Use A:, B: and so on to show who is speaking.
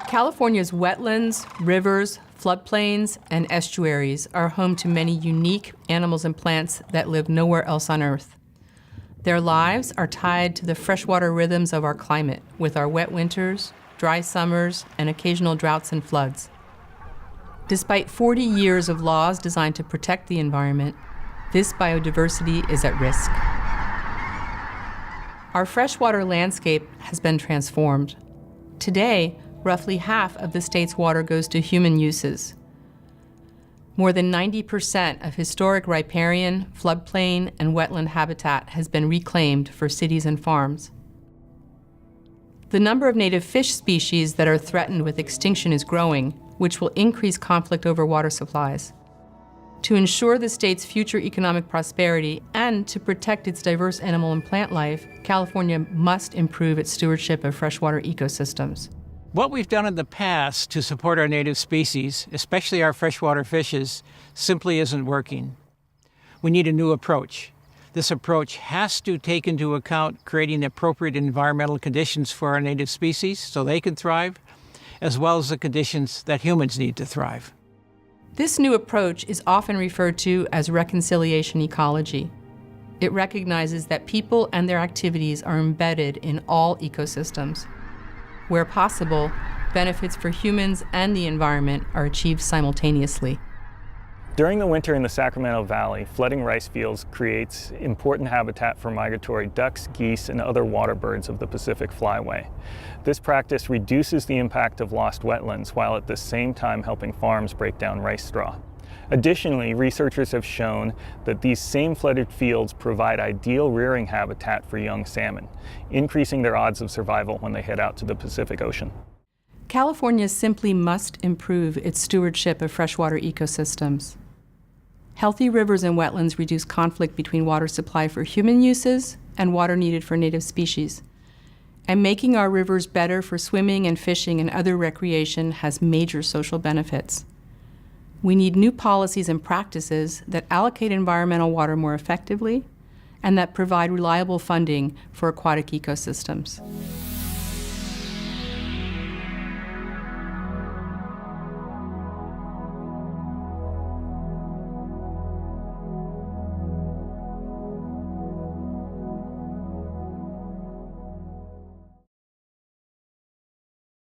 A: California's wetlands, rivers, floodplains, and estuaries are home to many unique animals and plants that live nowhere else on Earth. Their lives are tied to the freshwater rhythms of our climate, with our wet winters, dry summers, and occasional droughts and floods. Despite 40 years of laws designed to protect the environment, this biodiversity is at risk. Our freshwater landscape has been transformed. Today, roughly half of the state's water goes to human uses. More than 90% of historic riparian, floodplain, and wetland habitat has been reclaimed for cities and farms. The number of native fish species that are threatened with extinction is growing, which will increase conflict over water supplies. To ensure the state's future economic prosperity and to protect its diverse animal and plant life, California must improve its stewardship of freshwater ecosystems.
B: What we've done in the past to support our native species, especially our freshwater fishes, simply isn't working. We need a new approach. This approach has to take into account creating appropriate environmental conditions for our native species so they can thrive, as well as the conditions that humans need to thrive.
A: This new approach is often referred to as reconciliation ecology. It recognizes that people and their activities are embedded in all ecosystems. Where possible, benefits for humans and the environment are achieved simultaneously.
C: During the winter in the Sacramento Valley, flooding rice fields creates important habitat for migratory ducks, geese, and other water birds of the Pacific Flyway. This practice reduces the impact of lost wetlands while at the same time helping farms break down rice straw. Additionally, researchers have shown that these same flooded fields provide ideal rearing habitat for young salmon, increasing their odds of survival when they head out to the Pacific Ocean.
A: California simply must improve its stewardship of freshwater ecosystems. Healthy rivers and wetlands reduce conflict between water supply for human uses and water needed for native species. And making our rivers better for swimming and fishing and other recreation has major social benefits. We need new policies and practices that allocate environmental water more effectively and that provide reliable funding for aquatic ecosystems.